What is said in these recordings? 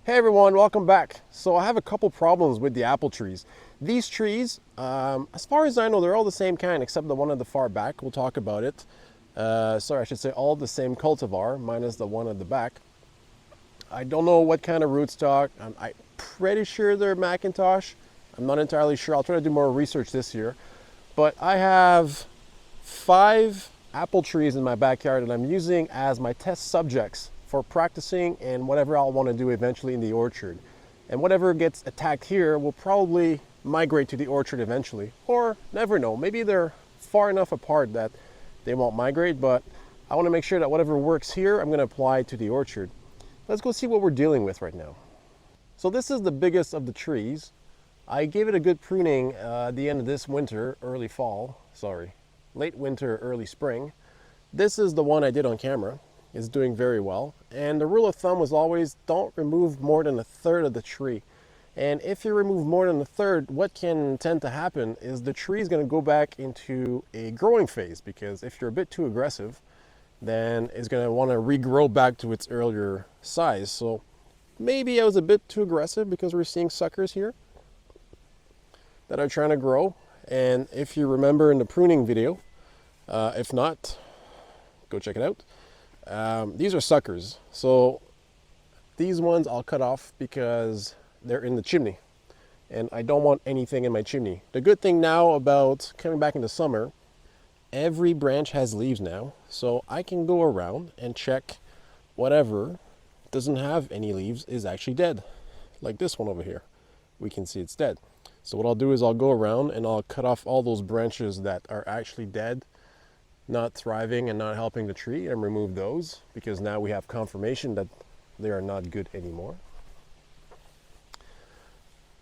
Hey everyone, welcome back. So I have a couple problems with the apple trees. These trees, as far as I know, they're all the same kind except the one at the far back. We'll talk about it. Sorry, I should say all the same cultivar minus the one at the back. I don't know what kind of rootstock. I'm pretty sure they're Macintosh. I'm not entirely sure. I'll try to do more research this year. But I have 5 apple trees in my backyard that I'm using as my test subjects for practicing and whatever I'll want to do eventually in the orchard. And whatever gets attacked here will probably migrate to the orchard eventually, or never know. Maybe they're far enough apart that they won't migrate, but I want to make sure that whatever works here, I'm going to apply to the orchard. Let's go see what we're dealing with right now. So this is the biggest of the trees. I gave it a good pruning at the end of this winter, late winter, early spring. This is the one I did on camera. It's doing very well. And the rule of thumb was always don't remove more than a third of the tree. And if you remove more than a third, what can tend to happen is the tree is going to go back into a growing phase, because if you're a bit too aggressive, then it's going to want to regrow back to its earlier size. So maybe I was a bit too aggressive because we're seeing suckers here that are trying to grow. And if you remember in the pruning video, if not, go check it out. These are suckers. So these ones I'll cut off because they're in the chimney and I don't want anything in my chimney. The good thing now about coming back into summer, every branch has leaves now, so I can go around and check whatever doesn't have any leaves is actually dead. Like this one over here, we can see it's dead. So what I'll do is I'll go around and I'll cut off all those branches that are actually dead, not thriving and not helping the tree, and remove those, because now we have confirmation that they are not good anymore.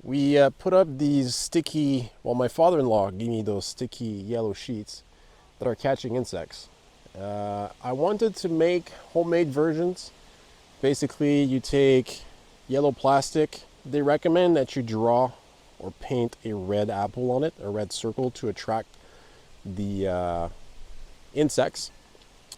We put up these sticky, well, my father-in-law gave me those sticky yellow sheets that are catching insects. I wanted to make homemade versions. Basically, you take yellow plastic. They recommend that you draw or paint a red apple on it, a red circle, to attract the insects.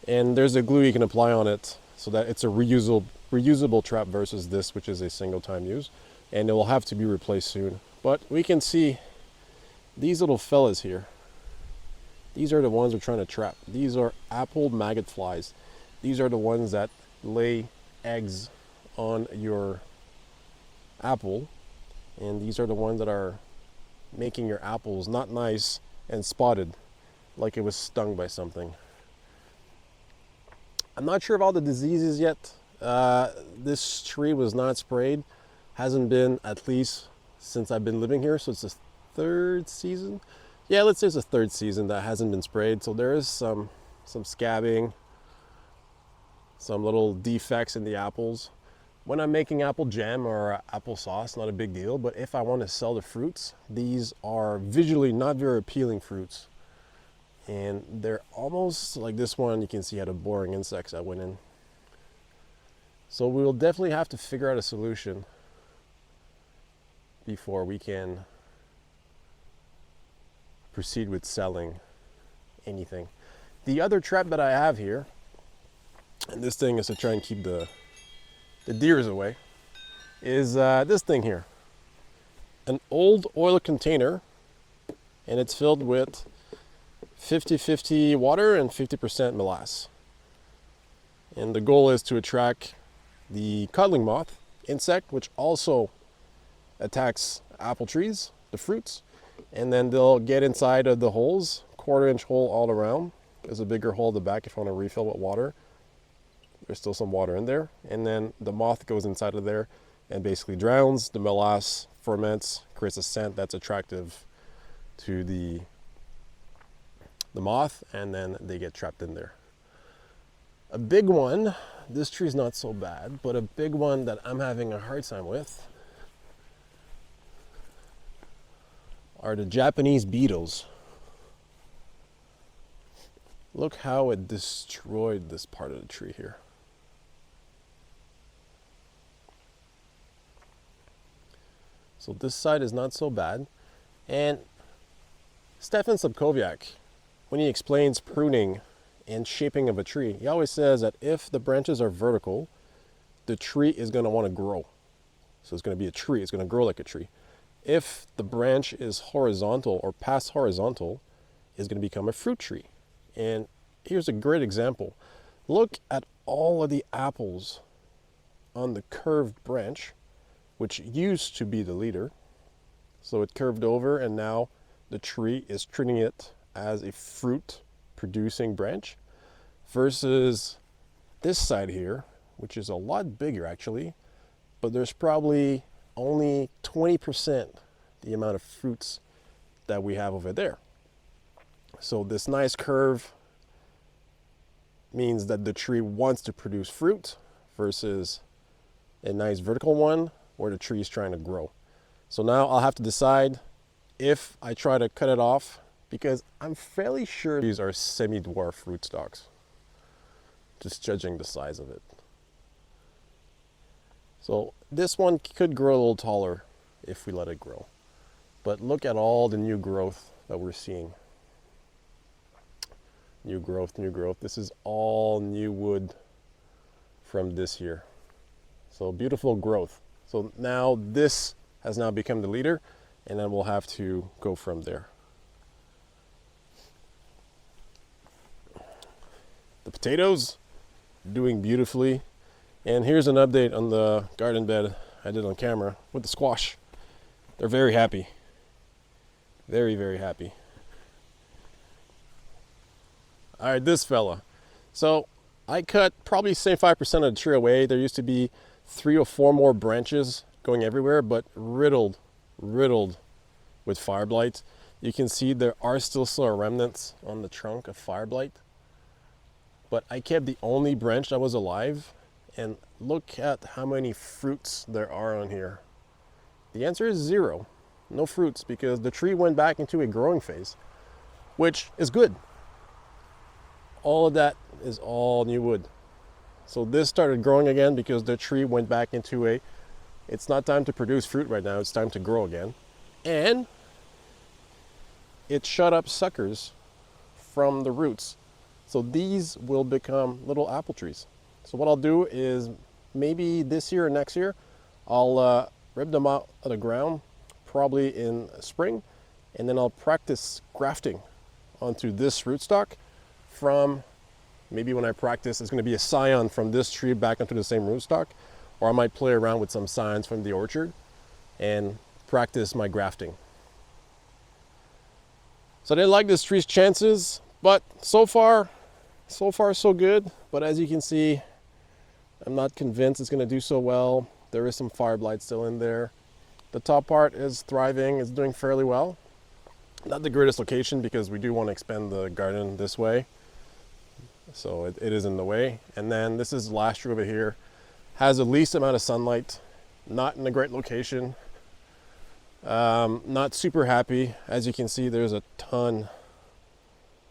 And there's a glue you can apply on it so that it's a reusable trap versus this, which is a single time use, and it will have to be replaced soon. But we can see these little fellas here. These are the ones we're trying to trap. These are apple maggot flies. These are the ones that lay eggs on your apple, and these are the ones that are making your apples not nice and spotted like it was stung by something. I'm not sure of all the diseases yet. This tree was not sprayed, hasn't been at least since I've been living here, so it's the 3rd season. Yeah, let's say it's the 3rd season that hasn't been sprayed. So there is some scabbing, some little defects in the apples. When I'm making apple jam or apple sauce, not a big deal, but if I want to sell the fruits, these are visually not very appealing fruits. And they're almost like this one. You can see how the boring insects that went in. So we'll definitely have to figure out a solution before we can proceed with selling anything. The other trap that I have here, and this thing is to try and keep the deers away, is this thing here. An old oil container, and it's filled with 50-50 water and 50% molasses. And the goal is to attract the codling moth insect, which also attacks apple trees, the fruits, and then they'll get inside of the holes, 1/4-inch hole all around. There's a bigger hole at the back if you want to refill with water. There's still some water in there, and then the moth goes inside of there and basically drowns. The molasses ferments, creates a scent that's attractive to the moth, and then they get trapped in there. A big one, this tree's not so bad, but a big one that I'm having a hard time with are the Japanese beetles. Look how it destroyed this part of the tree here. So this side is not so bad. And Stefan Sobkowiak, when he explains pruning and shaping of a tree, he always says that if the branches are vertical, the tree is going to want to grow. So it's going to be a tree. It's going to grow like a tree. If the branch is horizontal or past horizontal, it's going to become a fruit tree. And here's a great example. Look at all of the apples on the curved branch, which used to be the leader. So it curved over, and now the tree is treating it as a fruit producing branch, versus this side here, which is a lot bigger actually, but there's probably only 20% the amount of fruits that we have over there. So this nice curve means that the tree wants to produce fruit, versus a nice vertical one where the tree is trying to grow. So now I'll have to decide if I try to cut it off, because I'm fairly sure these are semi-dwarf rootstocks, just judging the size of it. So this one could grow a little taller if we let it grow. But look at all the new growth that we're seeing. New growth, new growth. This is all new wood from this year. So beautiful growth. So now this has now become the leader, and then we'll have to go from there. The potatoes doing beautifully. And here's an update on the garden bed I did on camera with the squash. They're very happy. Very, very happy. All right, this fella. So I cut probably 75% of the tree away. There used to be 3 or 4 more branches going everywhere, but riddled with fire blight. You can see there are still some remnants on the trunk of fire blight. But I kept the only branch that was alive, and look at how many fruits there are on here. The answer is 0. No fruits, because the tree went back into a growing phase, which is good. All of that is all new wood. So this started growing again because the tree went back into it's not time to produce fruit right now, it's time to grow again. And it shut up suckers from the roots. So these will become little apple trees. So what I'll do is maybe this year or next year, I'll rip them out of the ground, probably in spring, and then I'll practice grafting onto this rootstock from, maybe when I practice, it's going to be a scion from this tree back onto the same rootstock, or I might play around with some scions from the orchard and practice my grafting. So I didn't like this tree's chances, but so far so good. But as you can see, I'm not convinced it's going to do so well. There is some fire blight still in there. The top part is thriving, it's doing fairly well. Not the greatest location, because we do want to expand the garden this way. So it is in the way. And then this is the last tree over here. Has the least amount of sunlight, not in a great location. Not super happy. As you can see, there's a ton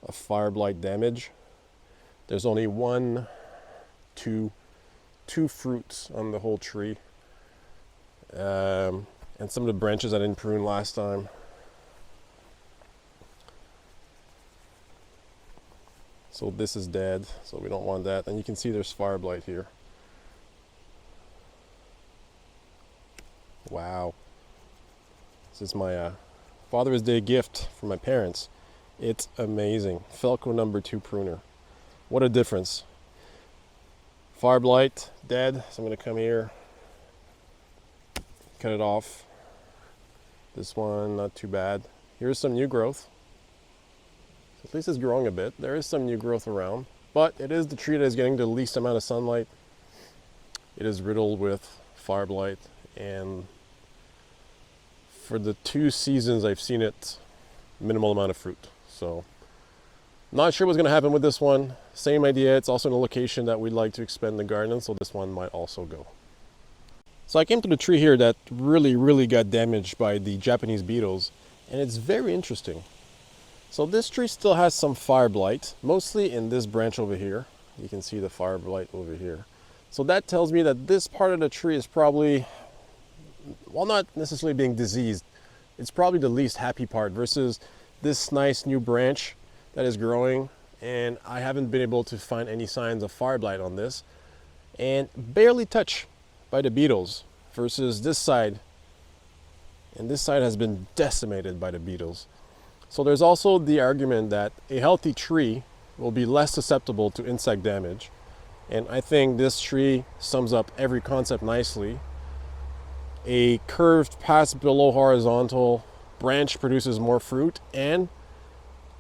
of fire blight damage. There's only two fruits on the whole tree. And some of the branches I didn't prune last time. So this is dead, so we don't want that. And you can see there's fire blight here. Wow. This is my Father's Day gift from my parents. It's amazing. Felco number 2 pruner. What a difference. Fire blight, dead. So I'm going to come here, cut it off. This one, not too bad. Here's some new growth. At least it's growing a bit. There is some new growth around, but it is the tree that is getting the least amount of sunlight. It is riddled with fire blight, and for the 2 seasons I've seen it, minimal amount of fruit. So not sure what's going to happen with this one. Same idea. It's also in a location that we'd like to expand the garden, so this one might also go. So I came to the tree here that really got damaged by the Japanese beetles, and it's very interesting. So this tree still has some fire blight, mostly in this branch over here. You can see the fire blight over here. So that tells me that this part of the tree is probably, while not necessarily being diseased, it's probably the least happy part, versus this nice new branch that is growing, and I haven't been able to find any signs of fire blight on this, and barely touched by the beetles versus this side. And this side has been decimated by the beetles. So there's also the argument that a healthy tree will be less susceptible to insect damage. And I think this tree sums up every concept nicely. A curved pass below horizontal branch produces more fruit, and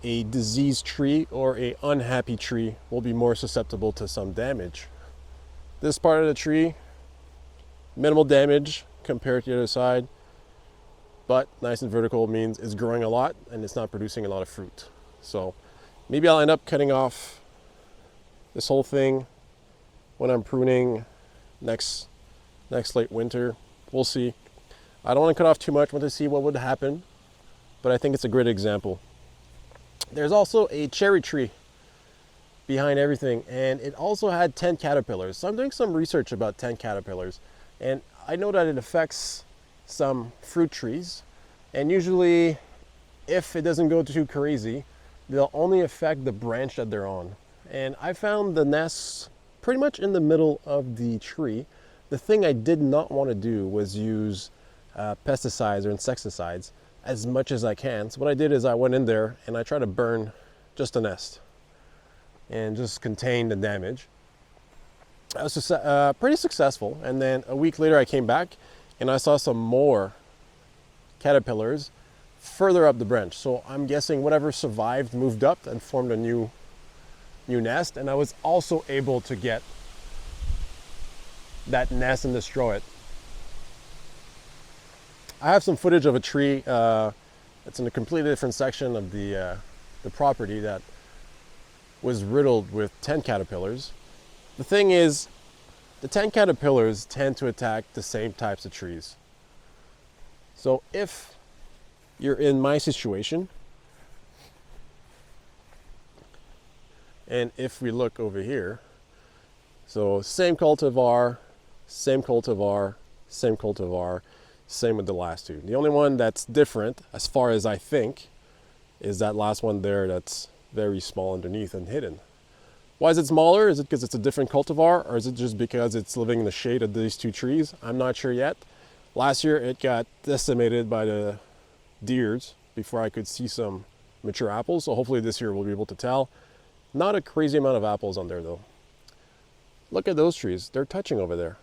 a diseased tree or a unhappy tree will be more susceptible to some damage. This part of the tree, minimal damage compared to the other side, but nice and vertical means it's growing a lot and it's not producing a lot of fruit. So maybe I'll end up cutting off this whole thing when I'm pruning next late winter. We'll see. I don't want to cut off too much. I want to see what would happen, but I think it's a great example. There's also a cherry tree behind everything, and it also had 10 caterpillars. So I'm doing some research about 10 caterpillars, and I know that it affects some fruit trees, and usually if it doesn't go too crazy, they'll only affect the branch that they're on. And I found the nests pretty much in the middle of the tree. The thing I did not want to do was use pesticides or insecticides as much as I can. So what I did is I went in there and I tried to burn just the nest and just contain the damage. I was pretty successful, and then a week later I came back and I saw some more caterpillars further up the branch. So I'm guessing whatever survived moved up and formed a new nest, and I was also able to get that nest and destroy it. I have some footage of a tree. It's in a completely different section of the property that was riddled with 10 caterpillars. The thing is, the 10 caterpillars tend to attack the same types of trees. So if you're in my situation, and if we look over here, so same cultivar, same cultivar, same cultivar, same with the last two. The only one that's different, as far as I think, is that last one there that's very small underneath and hidden. Why is it smaller? Is it because it's a different cultivar, or is it just because it's living in the shade of these two trees? I'm not sure yet. Last year it got decimated by the deers before I could see some mature apples, so hopefully this year we'll be able to tell. Not a crazy amount of apples on there though. Look at those trees, they're touching over there.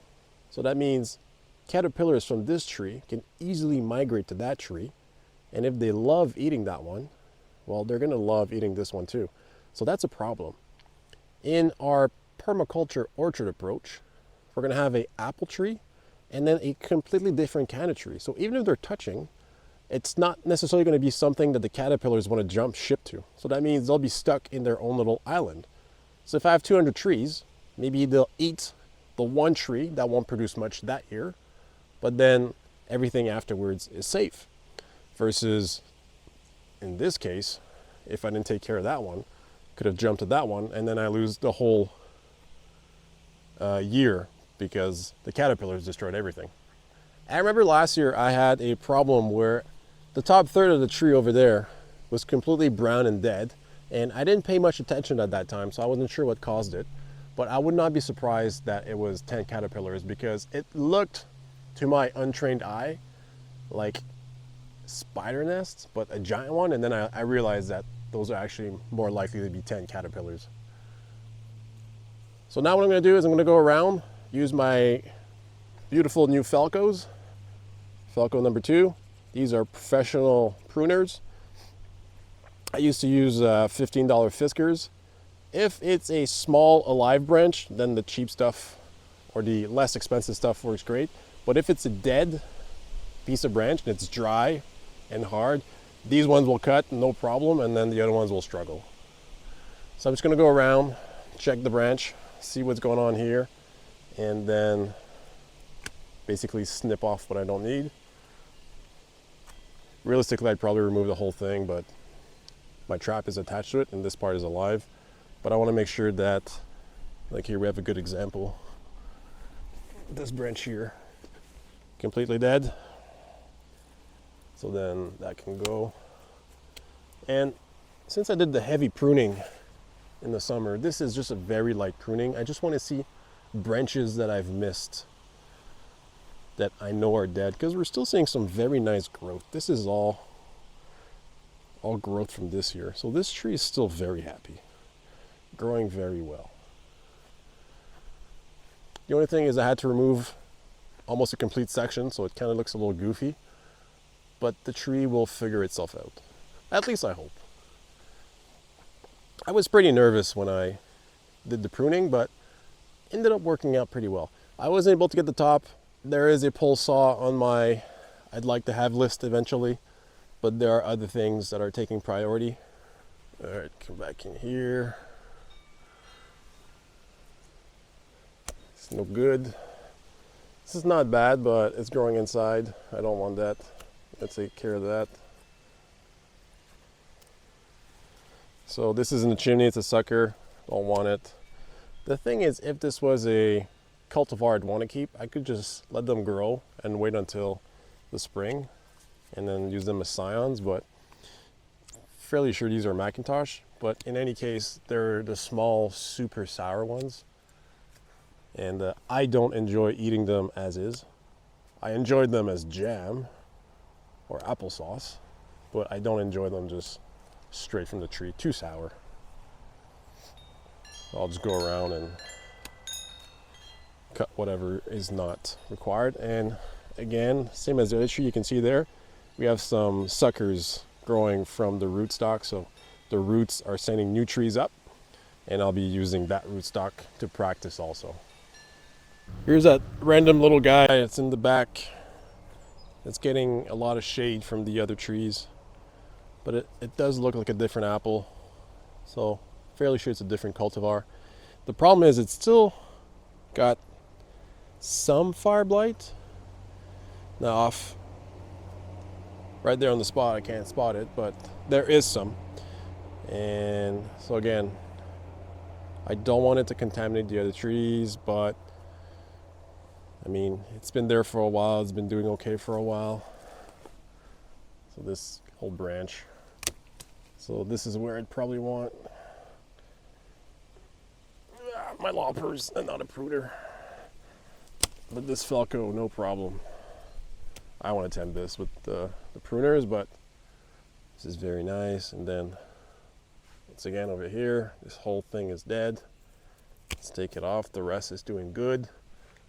So that means caterpillars from this tree can easily migrate to that tree, and if they love eating that one, well, they're gonna love eating this one too. So that's a problem. In our permaculture orchard approach, we're gonna have an apple tree and then a completely different kind of tree. So even if they're touching, it's not necessarily gonna be something that the caterpillars wanna jump ship to. So that means they'll be stuck in their own little island. So if I have 200 trees, maybe they'll eat the one tree that won't produce much that year, but then everything afterwards is safe. Versus in this case, if I didn't take care of that one, could have jumped to that one, and then I lose the whole year because the caterpillars destroyed everything. I remember last year I had a problem where the top third of the tree over there was completely brown and dead, and I didn't pay much attention at that time, so I wasn't sure what caused it. But I would not be surprised that it was 10 caterpillars, because it looked, to my untrained eye, like spider nests, but a giant one. And then I realized that those are actually more likely to be 10 caterpillars. So now what I'm going to do is I'm going to go around, use my beautiful new Felcos. Felco number 2. These are professional pruners. I used to use $15 Fiskars. If it's a small alive branch, then the cheap stuff or the less expensive stuff works great. But if it's a dead piece of branch and it's dry and hard, these ones will cut no problem, and then the other ones will struggle. So I'm just gonna go around, check the branch, see what's going on here, and then basically snip off what I don't need. Realistically, I'd probably remove the whole thing, but my trap is attached to it and this part is alive. But I want to make sure that, like here we have a good example. This branch here, completely dead. So then that can go. And since I did the heavy pruning in the summer, this is just a very light pruning. I just want to see branches that I've missed. that I know are dead, because we're still seeing some very nice growth. This is all growth from this year. So this tree is still very happy, growing very well. The only thing is I had to remove almost a complete section, so it kind of looks a little goofy, but the tree will figure itself out. At least I hope. I was pretty nervous when I did the pruning, but ended up working out pretty well. I wasn't able to get the top. There is a pole saw on my I'd like to have list eventually, but there are other things that are taking priority. All right, come back in here. It's no good. This is not bad, but it's growing inside. I don't want that. Let's take care of that. So this isn't a chimney, it's a sucker. Don't want it. The thing is, if this was a cultivar I'd want to keep, I could just let them grow and wait until the spring and then use them as scions, but fairly sure these are Macintosh. But in any case, they're the small, super sour ones. And I don't enjoy eating them as is. I enjoyed them as jam or applesauce, but I don't enjoy them just straight from the tree, too sour. I'll just go around and cut whatever is not required. And again, same as the other tree, you can see there, we have some suckers growing from the rootstock. So the roots are sending new trees up, and I'll be using that rootstock to practice also. Here's that random little guy that's in the back. It's getting a lot of shade from the other trees, but it does look like a different apple. So fairly sure it's a different cultivar. The problem is it's still got some fire blight. Now off right there on the spot, I can't spot it, but there is some. And so again, I don't want it to contaminate the other trees, but I mean, it's been there for a while. It's been doing okay for a while. So this whole branch. So this is where I'd probably want my loppers and not a pruner. But this Felco, no problem. I want to tend this with the pruners, but this is very nice. And then once again over here, this whole thing is dead. Let's take it off. The rest is doing good.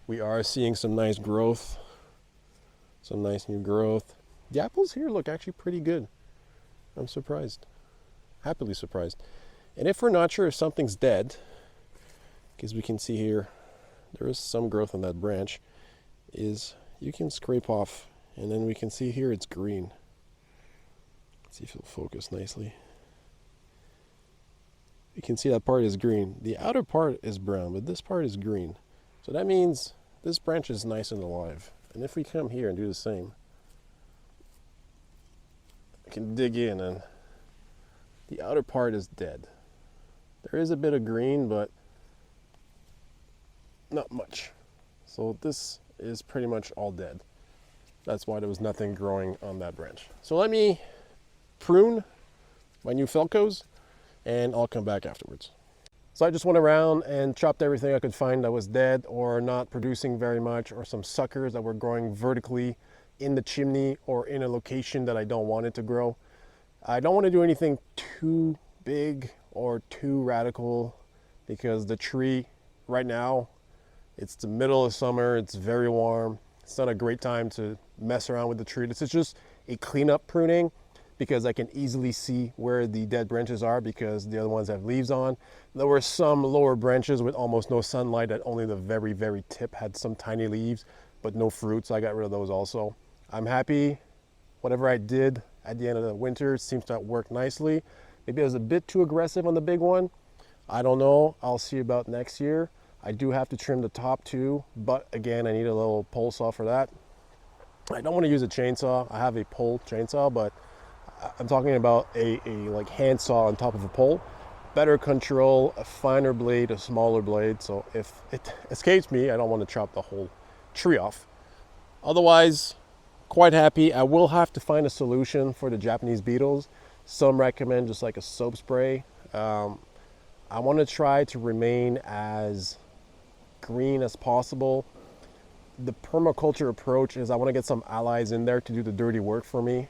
We are seeing some nice growth, some nice new growth. The apples here look actually pretty good. I'm surprised, happily surprised. And if we're not sure if something's dead, because we can see here, there is some growth on that branch, is you can scrape off, and then we can see here it's green. Let's see if it'll focus nicely. You can see that part is green. The outer part is brown, but this part is green. So that means this branch is nice and alive. And if we come here and do the same, I can dig in and the outer part is dead. There is a bit of green, but not much. So this is pretty much all dead. That's why there was nothing growing on that branch. So let me prune my new Felcos and I'll come back afterwards. So I just went around and chopped everything I could find that was dead or not producing very much, or some suckers that were growing vertically in the chimney or in a location that I don't want it to grow. I don't want to do anything too big or too radical because the tree right now, it's the middle of summer, it's very warm. It's not a great time to mess around with the tree. This is just a cleanup pruning because I can easily see where the dead branches are because the other ones have leaves on. There were some lower branches with almost no sunlight that only the very, very tip had some tiny leaves, but no fruit, so I got rid of those also. I'm happy. Whatever I did at the end of the winter seems to work nicely. Maybe I was a bit too aggressive on the big one. I don't know. I'll see about next year. I do have to trim the top too, but again, I need a little pole saw for that. I don't want to use a chainsaw. I have a pole chainsaw, but I'm talking about a like hand saw on top of a pole. Better control, a finer blade, a smaller blade. So if it escapes me, I don't want to chop the whole tree off. Otherwise, quite happy. I will have to find a solution for the Japanese beetles. Some recommend just like a soap spray. I want to try to remain as green as possible. the permaculture approach is I want to get some allies in there to do the dirty work for me.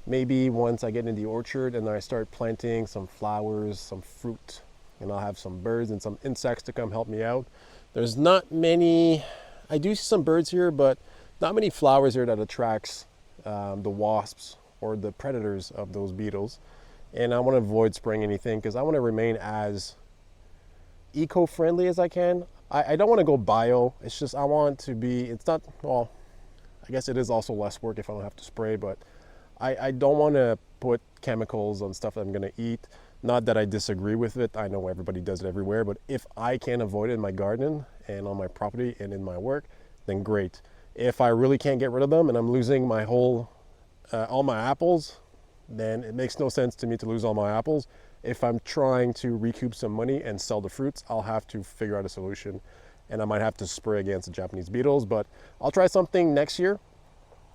Maybe once I get in the orchard and I start planting some flowers, some fruit, and I'll have some birds and some insects to come help me out. There's not many, I do see some birds here, but not many flowers here that attracts the wasps or the predators of those beetles. And I want to avoid spraying anything because I want to remain as eco-friendly as I can. I don't want to go bio. It's just I want to be, it's not, well, I guess it is also less work if I don't have to spray, but I don't want to put chemicals on stuff that I'm going to eat. Not that I disagree with it. I know everybody does it everywhere, but if I can avoid it in my garden and on my property and in my work, then great. If I really can't get rid of them and I'm losing my whole, all my apples, then it makes no sense to me to lose all my apples. If I'm trying to recoup some money and sell the fruits, I'll have to figure out a solution, and I might have to spray against the Japanese beetles, but I'll try something next year.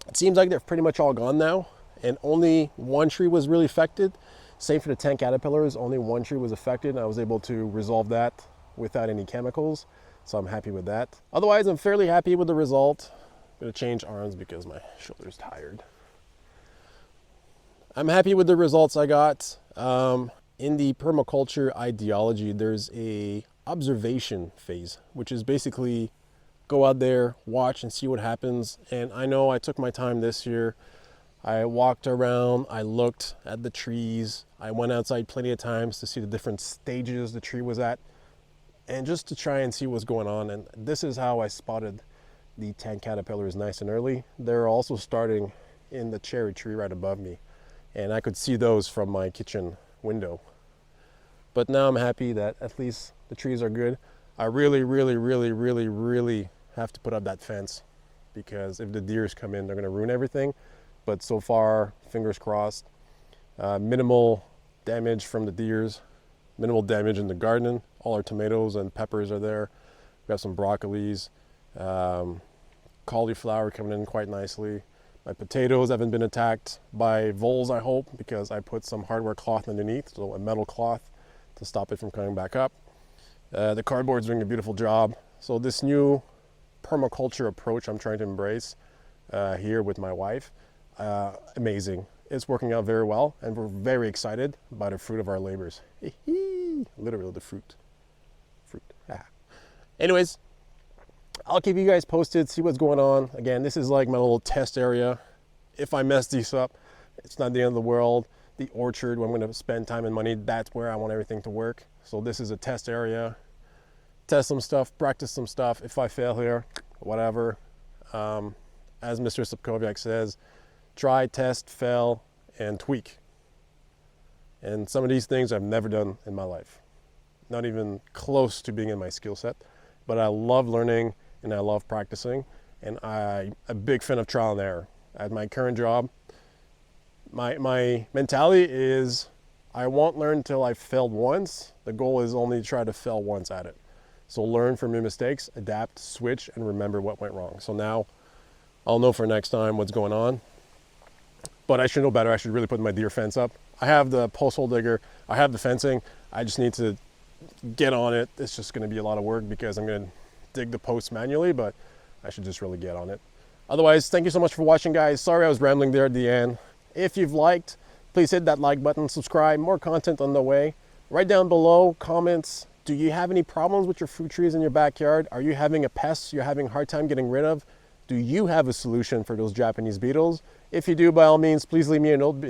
It seems like they're pretty much all gone now, and only one tree was really affected. Same for the tent caterpillars, only one tree was affected, and I was able to resolve that without any chemicals, so I'm happy with that. Otherwise, I'm fairly happy with the result. I'm gonna change arms because my shoulder's tired. I'm happy with the results I got. In the permaculture ideology, there's a observation phase, which is basically go out there, watch and see what happens. And I know I took my time this year. I walked around, I looked at the trees. I went outside plenty of times to see the different stages the tree was at and just to try and see what's going on. And this is how I spotted the tent caterpillars nice and early. They're also starting in the cherry tree right above me, and I could see those from my kitchen window. But now I'm happy that at least the trees are good. I really have to put up that fence because if the deers come in, they're gonna ruin everything. But so far, fingers crossed, minimal damage from the deers, minimal damage in the garden. All our tomatoes and peppers are there. We have some broccolis, cauliflower coming in quite nicely. My potatoes haven't been attacked by voles, I hope, because I put some hardware cloth underneath, so a metal cloth to stop it from coming back up. The cardboard's doing a beautiful job. So this new permaculture approach I'm trying to embrace here with my wife, amazing. It's working out very well, and we're very excited by the fruit of our labors. Literally the fruit. Anyways, I'll keep you guys posted, see what's going on. Again, this is like my little test area. If I mess these up, it's not the end of the world. The orchard, where I'm going to spend time and money, that's where I want everything to work. So this is a test area. Test some stuff, practice some stuff. If I fail here, whatever. As Mr. Sapkoviak says, try, test, fail, and tweak. And some of these things I've never done in my life. Not even close to being in my skill set. But I love learning and I love practicing, and I'm a big fan of trial and error. At my current job, my mentality is I won't learn until I've failed once. The goal is only to try to fail once at it. So learn from your mistakes, adapt, switch, and remember what went wrong. So now I'll know for next time what's going on. But I should know better. I should really put my deer fence up. I have the post hole digger. I have the fencing. I just need to get on it. It's just going to be a lot of work because I'm going to dig the posts manually, but I should just really get on it. Otherwise, thank you so much for watching, guys. Sorry I was rambling there at the end. If you've liked, please hit that like button, subscribe, more content on the way. Right down below, comments. Do you have any problems with your fruit trees in your backyard? Are you having a pest you're having a hard time getting rid of? Do you have a solution for those Japanese beetles? If you do, by all means, please leave me a note.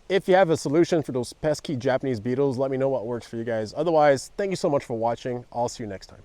If you have a solution for those pesky Japanese beetles, let me know what works for you guys. Otherwise, thank you so much for watching. I'll see you next time.